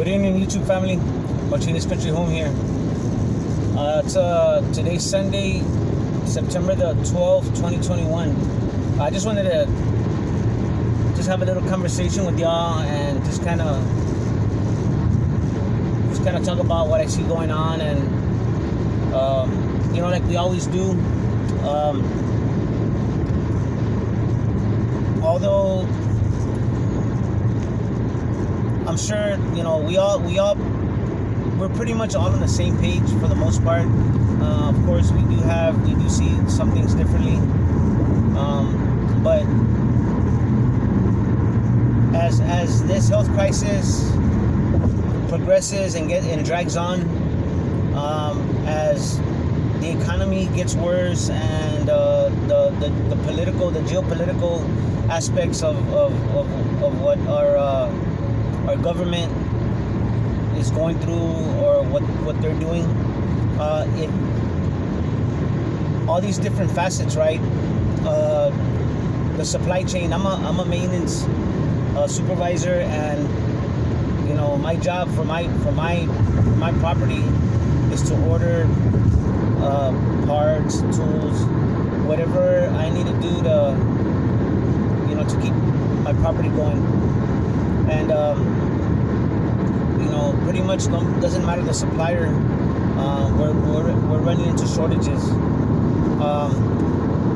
Good evening, YouTube family. Watching this country home here. Today's Sunday, September the 12th, 2021. I just wanted to have a little conversation with y'all and just kind of talk about what I see going on, and like we always do. Although I'm sure we're pretty much all on the same page for the most part. Of course, we do see some things differently, but as this health crisis progresses and drags on, as the economy gets worse and the geopolitical aspects of what our government is going through, or what they're doing, all these different facets, right? The supply chain. I'm a maintenance supervisor, and my job for my property is to order parts, tools, whatever I need to do to keep my property going. And pretty much doesn't matter the supplier. We're running into shortages,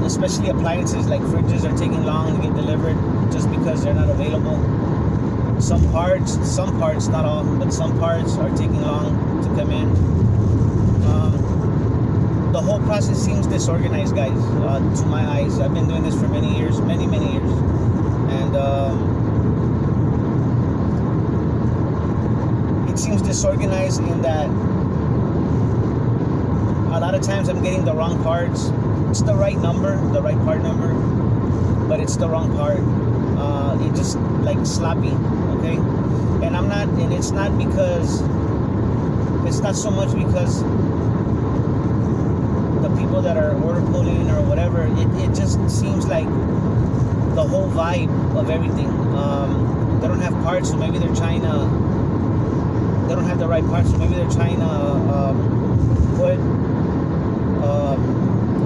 especially appliances like fridges are taking long to get delivered just because they're not available. Some parts, not all, but some parts are taking long to come in. The whole process seems disorganized, guys, to my eyes. I've been doing this for many years, and it seems disorganized in that a lot of times I'm getting the wrong parts. It's the right part number, but it's the wrong part. It just like sloppy, okay? And it's not so much because the people that are order pulling or whatever. It just seems like the whole vibe of everything. They don't have parts, so maybe they're trying to. They don't have the right parts, so maybe they're trying to put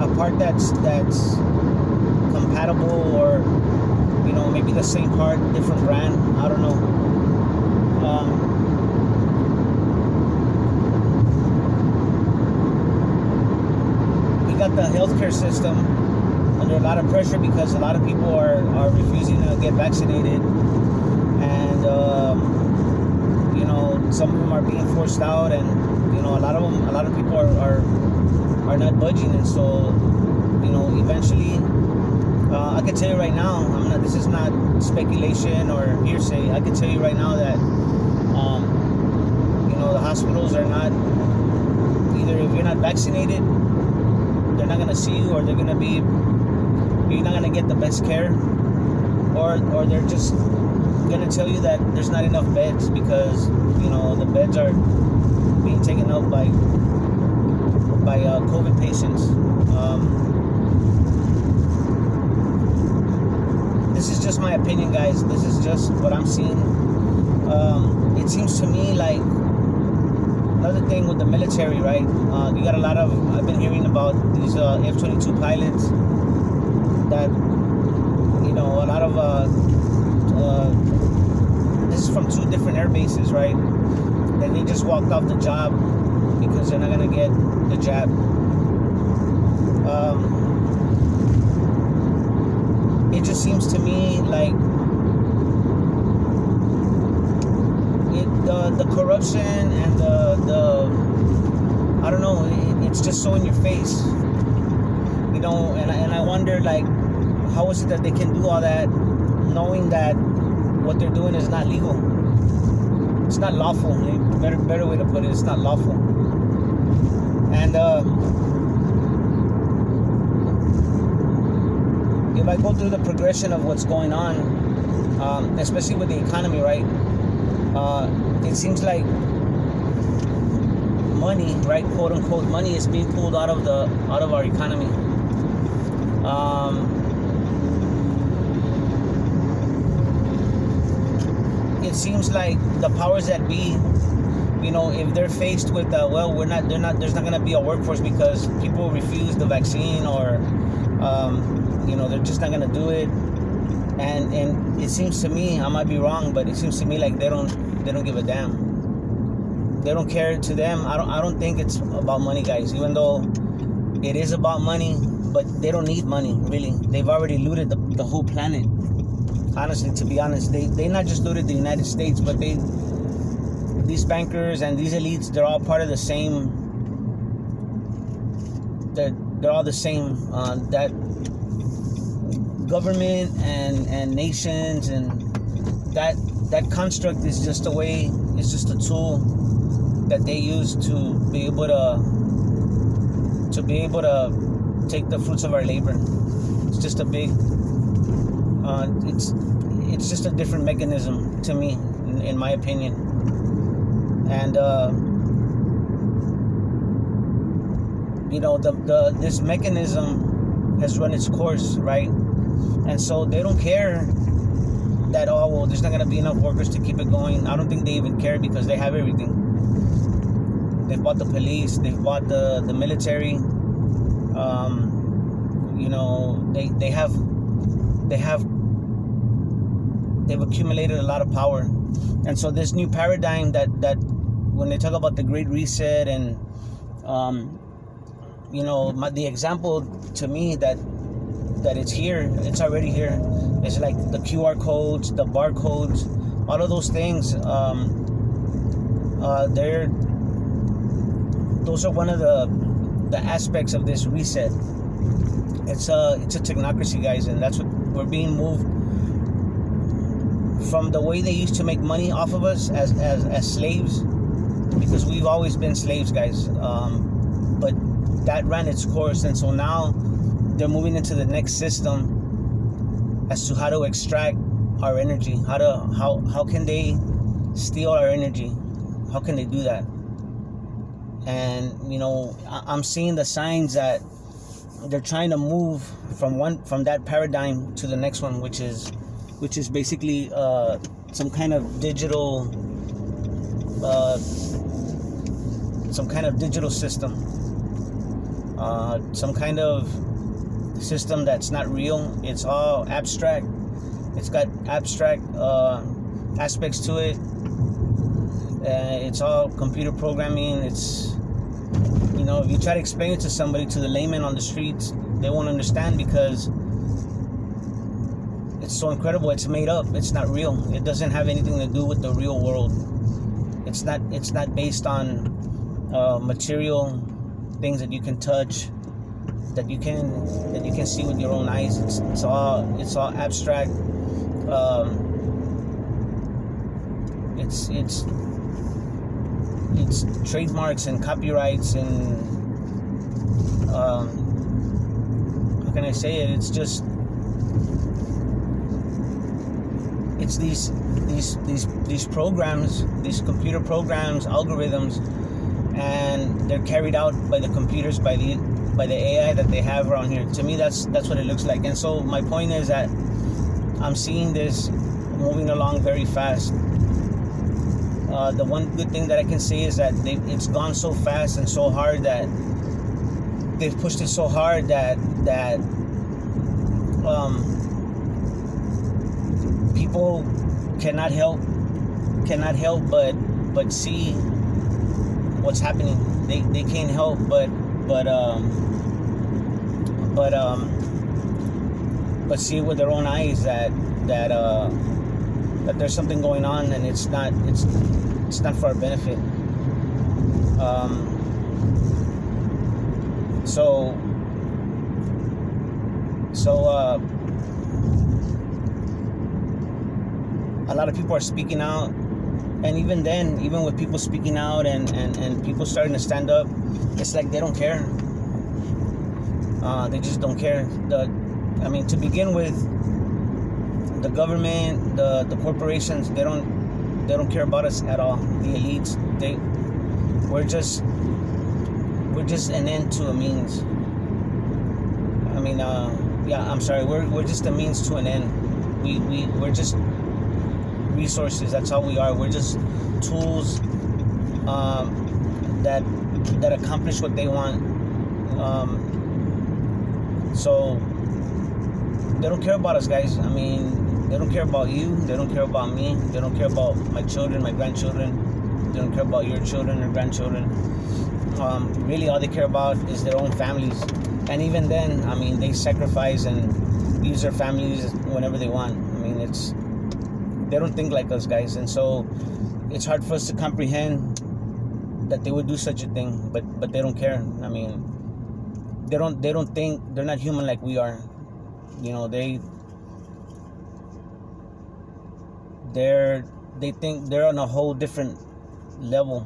a part that's compatible, or maybe the same part, different brand. I don't know. We got the healthcare system under a lot of pressure because a lot of people are refusing to get vaccinated, and some of them are being forced out, and a lot of people are not budging, and so eventually, I can tell you right now, this is not speculation or hearsay. I can tell you right now that the hospitals are not, either if you're not vaccinated, they're not gonna see you, or you're not gonna get the best care, or they're just gonna tell you that there's not enough beds because the beds are being taken up by COVID patients. This is just my opinion, guys. This is just what I'm seeing. It seems to me like another thing with the military, right? You got I've been hearing about these F-22 pilots that, a lot of, this is from 2 different air bases, right? That they just walked off the job because they're not gonna get the jab. It just seems to me like the corruption and the I don't know. It's just so in your face, and I wonder, like, how is it that they can do all that, knowing that what they're doing is not legal? It's not lawful. Better way to put it. It's not lawful. And if I go through the progression of what's going on, especially with the economy, right? It seems like money, right, quote unquote, money is being pulled out of our economy. it seems like the powers that be, if they're faced with there's not going to be a workforce because people refuse the vaccine, or they're just not going to do it, and it seems to me, I might be wrong, but it seems to me like they don't give a damn. They don't care. To them, I don't think it's about money, guys, even though it is about money, but they don't need money, really. They've already looted the whole planet. Honestly, to be honest, they not just looted the United States, but these bankers and these elites, they're all part of the same. They're all the same. That government and nations, and that construct is just a way. It's just a tool that they use to be able to take the fruits of our labor. It's just a big. It's just a different mechanism to me, in my opinion. And this mechanism has run its course, right? And so they don't care that, there's not going to be enough workers to keep it going. I don't think they even care because they have everything. They've bought the police, they've bought the military. They've accumulated a lot of power. And so this new paradigm that when they talk about the Great Reset, and the example to me that it's here, it's already here. It's like the QR codes, the barcodes, all of those things. Those are one of the aspects of this reset. It's a technocracy, guys, and that's what we're being moved from, the way they used to make money off of us as slaves, because we've always been slaves, guys. But that ran its course, and so now they're moving into the next system as to how to extract our energy. How can they steal our energy? How can they do that? And I'm seeing the signs that they're trying to move from that paradigm to the next one, which is basically some kind of digital system, some kind of system that's not real. It's all abstract. It's got abstract aspects to it. It's all computer programming. It's if you try to explain it to somebody, to the layman on the streets, they won't understand because it's so incredible. It's made up. It's not real. It doesn't have anything to do with the real world. It's not based on material things that you can touch, that you can see with your own eyes. It's all abstract. It's trademarks and copyrights and how can I say it? It's these programs, these computer programs, algorithms, and they're carried out by the computers, by the AI that they have around here. To me, that's what it looks like. And so my point is that I'm seeing this moving along very fast. The one good thing that I can say is that it's gone so fast and so hard that they've pushed it so hard that people cannot help but see what's happening. They can't help but see with their own eyes that there's something going on, and it's not for our benefit. So a lot of people are speaking out, and even then, even with people speaking out and people starting to stand up, it's like they don't care. They just don't care. To begin with, the government, the corporations, they don't care about us at all. The elites, we're just an end to a means. We're just a means to an end. resources. That's all we are. We're just tools that accomplish what they want. So they don't care about us, guys. I mean, they don't care about you. They don't care about me. They don't care about my children, my grandchildren. They don't care about your children or grandchildren. Really, all they care about is their own families. And even then, I mean, they sacrifice and use their families whenever they want. I mean, they don't think like us, guys. And so it's hard for us to comprehend that they would do such a thing, but they don't care. I mean, they don't think, they're not human like we are. You know, they think they're on a whole different level.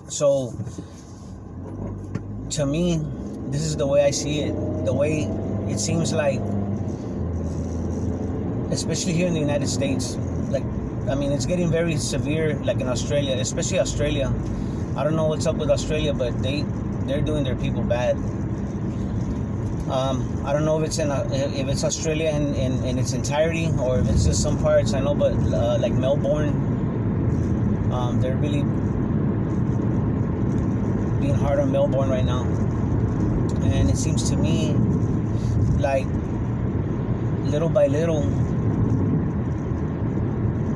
So to me, this is the way I see it. The way it seems like, especially here in the United States, like, I mean, it's getting very severe, like in Australia, especially Australia. I don't know what's up with Australia, but they're doing their people bad. I don't know if it's Australia in its entirety, or if it's just some parts. I know, but like Melbourne, they're really being hard on Melbourne right now. And it seems to me like little by little,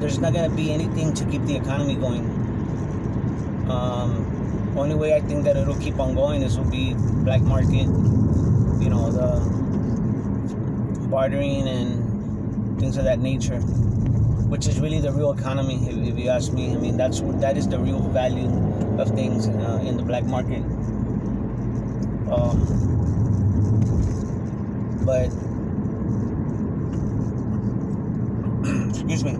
there's not going to be anything to keep the economy going. Only way I think that it'll keep on going will be black market, you know, the bartering and things of that nature, which is really the real economy, if you ask me. I mean, that is the real value of things in the black market. But excuse me.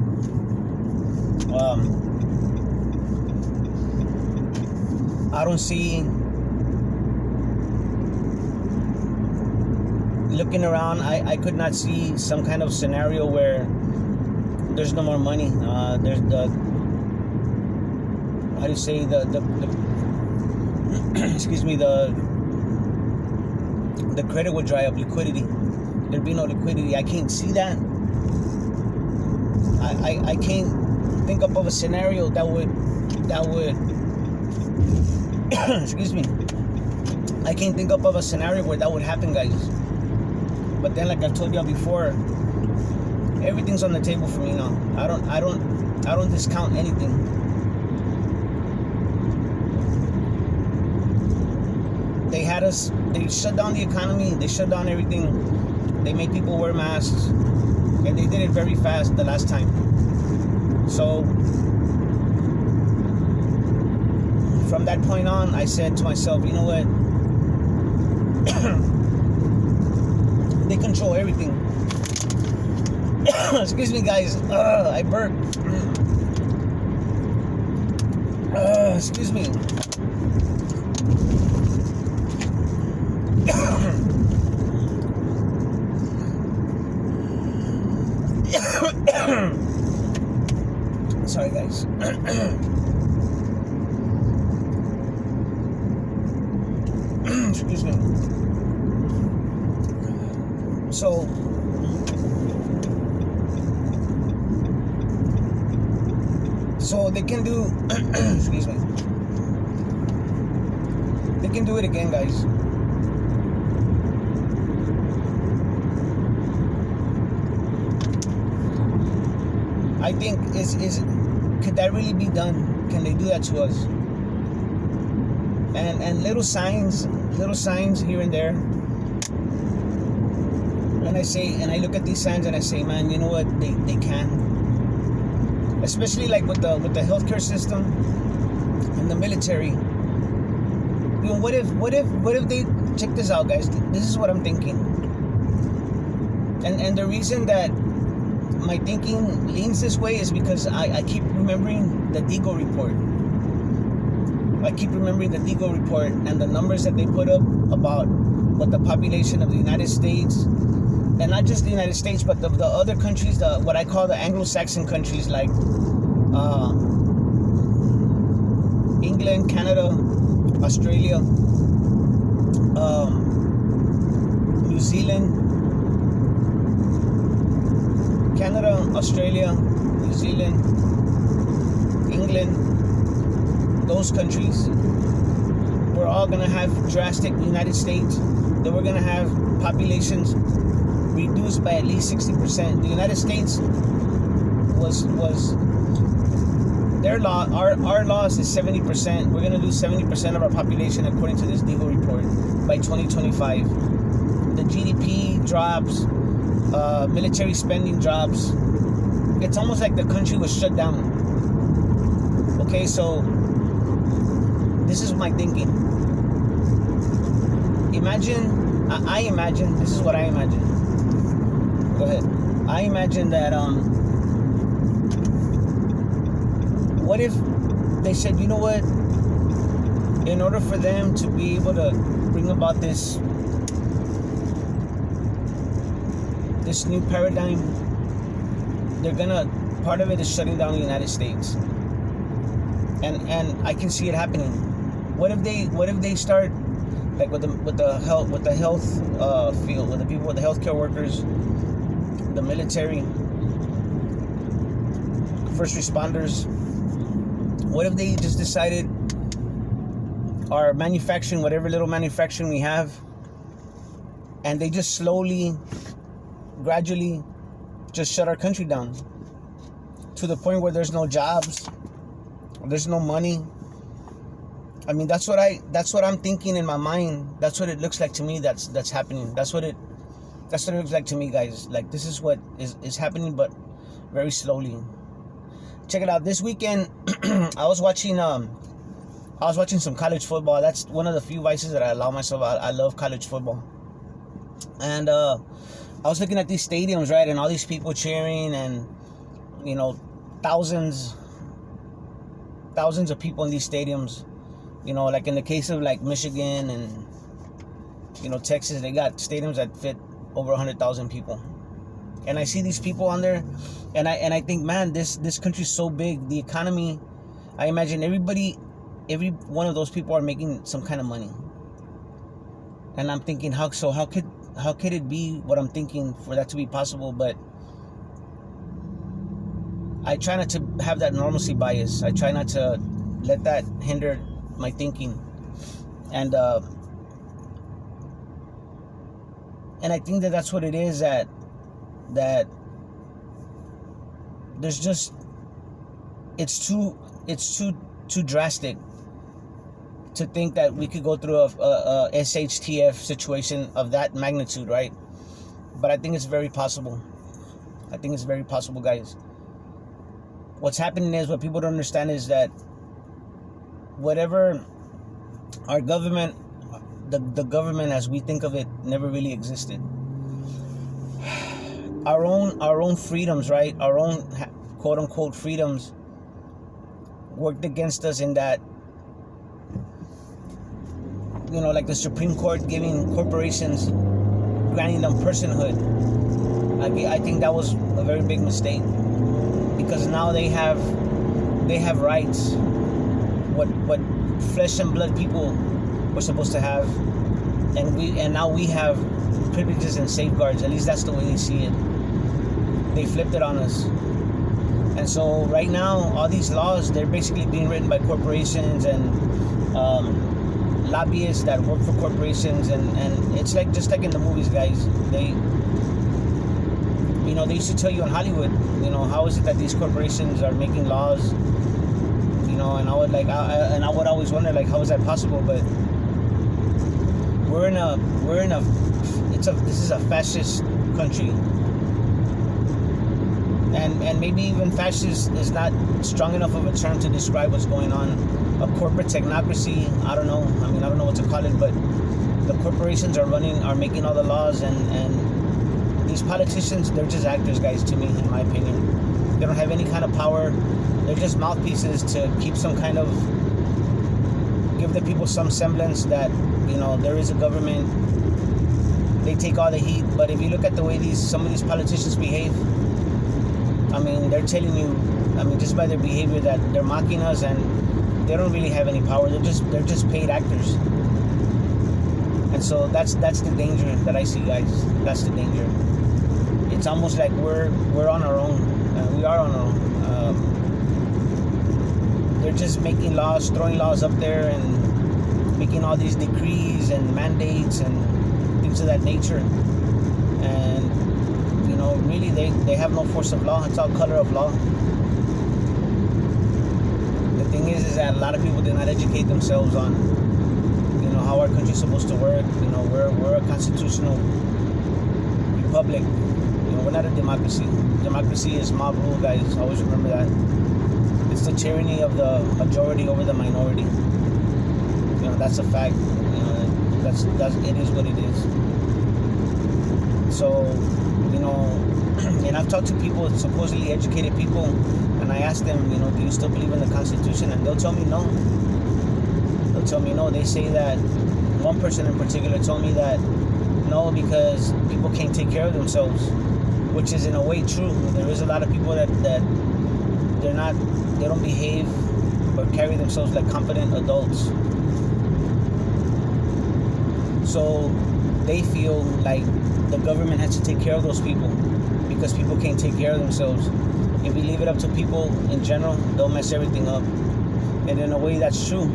I don't see, looking around, I could not see some kind of scenario where there's no more money. There's the, how do you say, the excuse me, the credit would dry up, liquidity. There'd be no liquidity. I can't see that. I can't think up of a scenario that would excuse me. I can't think up of a scenario where that would happen, guys. But then, like I've told y'all before, everything's on the table for me now. I don't discount anything. They shut down the economy, they shut down everything. They made people wear masks, and they did it very fast the last time. So from that point on, I said to myself, you know what? They control everything. Excuse me, guys. I burped. Excuse me. Sorry, guys. Excuse me. So they can do excuse me. They can do it again, guys. I think could that really be done? Can they do that to us? And little signs here and there. And I look at these signs and I say, man, you know what? They can. Especially like with the healthcare system and the military. You know, what if they, check this out, guys? This is what I'm thinking. And the reason that my thinking leans this way is because I keep remembering the Deco report. I keep remembering the Deco report and the numbers that they put up about what the population of the United States, and not just the United States, but the other countries, what I call the Anglo-Saxon countries, like England, Canada, Australia, New Zealand, Canada, Australia, New Zealand, England, those countries, we're all gonna have drastic, United States, that we're gonna have populations reduced by at least 60%. The United States was their law, our laws is 70%. We're gonna lose 70% of our population according to this legal report by 2025. The GDP drops, military spending drops. It's almost like the country was shut down. Okay, so this is my thinking. Imagine, I imagine, this is what I imagine. Go ahead. I imagine that, what if they said, you know what, in order for them to be able to bring about this new paradigm, they're gonna, part of it is shutting down the United States. And I can see it happening. What if they start, like with the health field, with the people, with the healthcare workers, the military, first responders? What if they just decided our manufacturing, whatever little manufacturing we have, and they just slowly, gradually, just shut our country down to the point where there's no jobs, there's no money. I mean, that's what I'm thinking in my mind. That's what it looks like to me. That's happening. That's what it looks like to me, guys. Like, this is what is happening, but very slowly. Check it out. This weekend, I was watching some college football. That's one of the few vices that I allow myself. I love college football, and I was looking at these stadiums, right, and all these people cheering, and you know, thousands of people in these stadiums. You know, like in the case of like Michigan and, you know, Texas, they got stadiums that fit over 100,000 people. And I see these people on there, and I think, man, this country's so big. The economy, I imagine every one of those people are making some kind of money. And I'm thinking, how could it be what I'm thinking for that to be possible? But I try not to have that normalcy bias. I try not to let that hinder my thinking, and I think that's what it is, that there's just, it's too drastic to think that we could go through a SHTF situation of that magnitude, right? But I think it's very possible. I think it's very possible, guys. What's happening is, what people don't understand is that whatever our government, the government as we think of it, never really existed. Our own freedoms, right? Our own quote unquote freedoms worked against us, in that, you know, like the Supreme Court giving corporations, granting them personhood. I think that was a very big mistake, because now they have rights, what flesh and blood people were supposed to have, and now we have privileges and safeguards. At least that's the way they see it. They flipped it on us. And so right now, all these laws, they're basically being written by corporations and lobbyists that work for corporations, and it's like, just like in the movies, guys. They used to tell you in Hollywood, you know, how is it that these corporations are making laws, you know, and I would always wonder, like, how is that possible? But this is a fascist country, and maybe even fascist is not strong enough of a term to describe what's going on. A corporate technocracy, I don't know. I mean, I don't know what to call it, but the corporations are making all the laws, and these politicians, they're just actors, guys, to me, in my opinion. They don't have any kind of power. They're just mouthpieces to keep some kind of, give the people some semblance that, you know, there is a government. They take all the heat. But if you look at the way some of these politicians behave, I mean, they're telling you, I mean, just by their behavior, that they're mocking us, and they don't really have any power. They're just paid actors. And so that's the danger that I see, guys. That's the danger. it's almost like we're on our own. We are on our own. They're just making laws, throwing laws up there, and making all these decrees and mandates and things of that nature. And really, they have no force of law. It's all color of law. The thing is that a lot of people did not educate themselves on how our country's supposed to work. We're a constitutional republic. We're not a democracy. Democracy is mob rule, guys. Always remember that. It's the tyranny of the majority over the minority. That's a fact. That's it is what it is. So, and I've talked to people, supposedly educated people, and I asked them, do you still believe in the Constitution? And they'll tell me no. They'll tell me no. They say that, one person in particular told me that no, because people can't take care of themselves, which is in a way true. There is a lot of people that they don't behave or carry themselves like competent adults. So they feel like the government has to take care of those people because people can't take care of themselves. If we leave it up to people in general, they'll mess everything up. And in a way, that's true.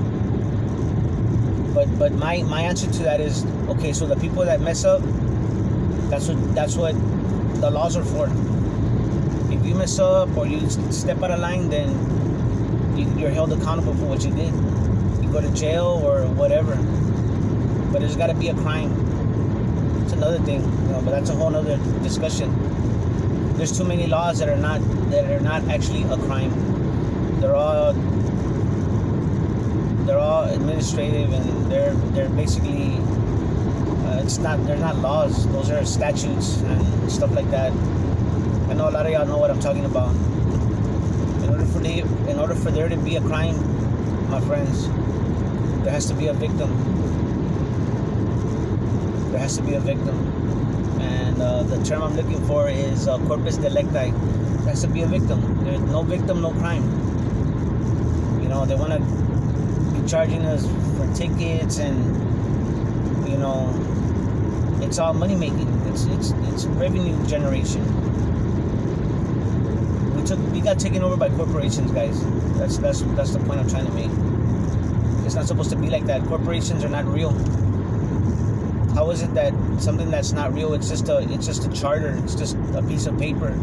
But my answer to that is, okay, so the people that mess up, that's what the laws are for. If you mess up or you step out of line, then you're held accountable for what you did. You go to jail or whatever. But there's got to be a crime. It's another thing, but that's a whole other discussion. There's too many laws that are not actually a crime. They're all administrative, and they're basically they're not laws. Those are statutes and stuff like that. I know a lot of y'all know what I'm talking about. In order for there to be a crime, my friends, there has to be a victim. There has to be a victim. And the term I'm looking for is corpus delicti. There has to be a victim. There's no victim, no crime. They want to be charging us for tickets, and it's all money making. It's revenue generation. We got taken over by corporations, guys. That's the point I'm trying to make. It's not supposed to be like that. Corporations are not real. How is it that something that's not real, it's just a charter, it's just a piece of paper,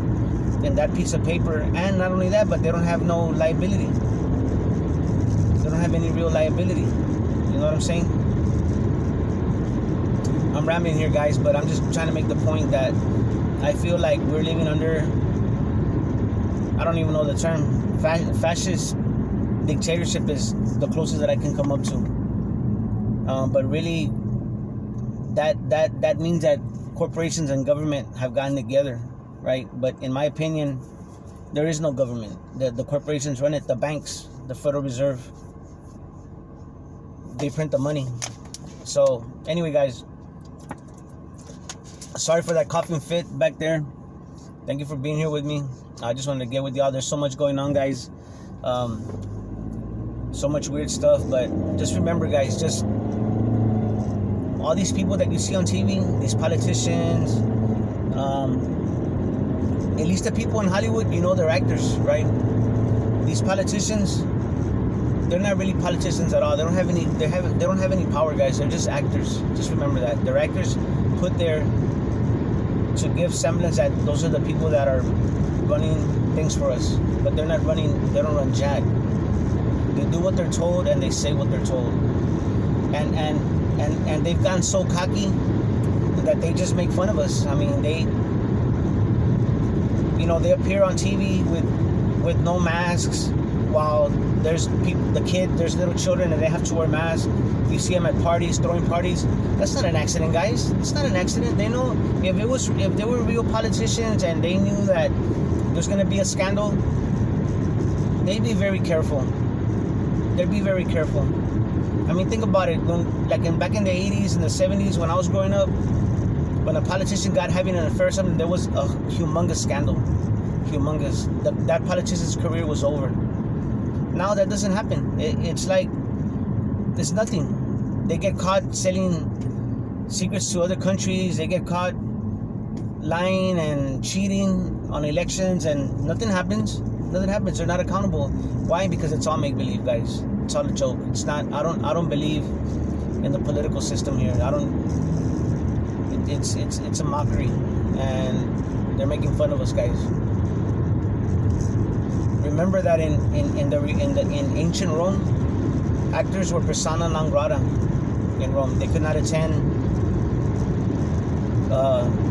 and that piece of paper, and not only that, but they don't have no liability. They don't have any real liability. You know what I'm saying? I'm rambling here, guys, but I'm just trying to make the point that I feel like we're living under, I don't even know the term, fascist dictatorship is the closest that I can come up to. But really, that means that corporations and government have gotten together, right? But in my opinion, there is no government. The corporations run it. The banks, the Federal Reserve, they print the money. So anyway, guys, sorry for that coughing fit back there. Thank you for being here with me. I just wanted to get with y'all. There's so much going on, guys. So much weird stuff. But just remember, guys, just all these people that you see on TV, these politicians, at least the people in Hollywood, they're actors, right? These politicians, they're not really politicians at all. They don't have any power, guys. They're just actors. Just remember that. They're actors put there to give semblance that those are the people that are running things for us. But they don't run jack. They do what they're told and they say what they're told. And they've gotten so cocky that they just make fun of us. I mean, they appear on TV with no masks, while there's little children and they have to wear masks. You see them at parties, throwing parties. That's not an accident, guys. It's not an accident. They know if they were real politicians and they knew that there's gonna be a scandal, they'd be very careful. They'd be very careful. I mean, think about it. Back in the 80s and the 70s, when I was growing up, when a politician got having an affair or something, there was a humongous scandal. Humongous. That politician's career was over. Now that doesn't happen. It's like there's nothing. They get caught selling secrets to other countries. They get caught lying and cheating on elections, and nothing happens. Nothing happens. They're not accountable. Why? Because it's all make believe, guys. It's all a joke. It's not. I don't believe in the political system here. I don't. It's a mockery, and they're making fun of us, guys. Remember that in ancient Rome, actors were persona non grata in Rome. They could not attend.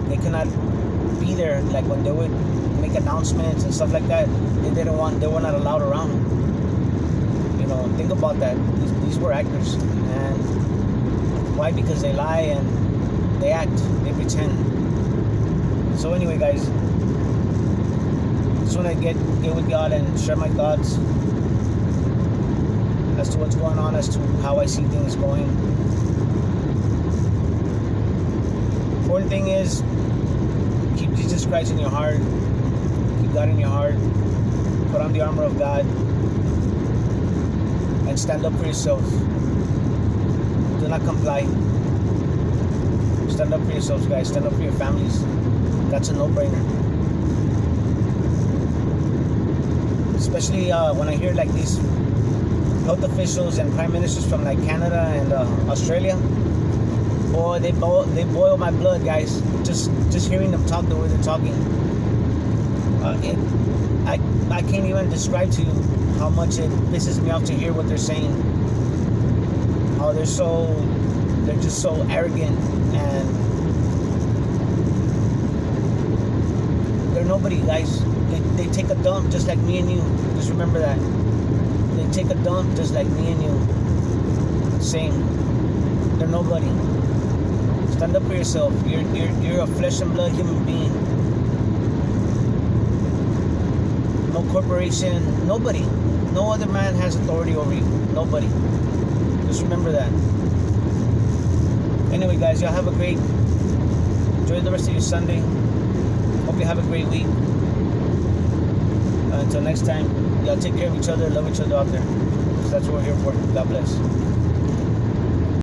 They could not be there. Like when they would make announcements and stuff like that, they were not allowed around. You know, think about that. These were actors, and why? Because they lie and they act, they pretend. So anyway, guys, just want to get with God and share my thoughts as to what's going on, as to how I see things going. Important thing is keep Jesus Christ in your heart. Keep God in your heart. Put on the armor of God and stand up for yourself. Do not comply. Stand up for yourselves, guys. Stand up for your families. That's a no-brainer. Especially when I hear like these health officials and prime ministers from like Canada and Australia. Boy, they boil my blood, guys. Just hearing them talk the way they're talking. I can't even describe to you how much it pisses me off to hear what they're saying. How they're just so arrogant, and they're nobody, guys. They take a dump just like me and you. Just remember that. They take a dump just like me and you. Same. They're nobody. Stand up for yourself. You're a flesh and blood human being. No corporation, nobody. No other man has authority over you. Nobody. Just remember that. Anyway, guys, y'all have a great, enjoy the rest of your Sunday. Hope you have a great week. Until next time, y'all take care of each other, love each other out there. So that's what we're here for. God bless.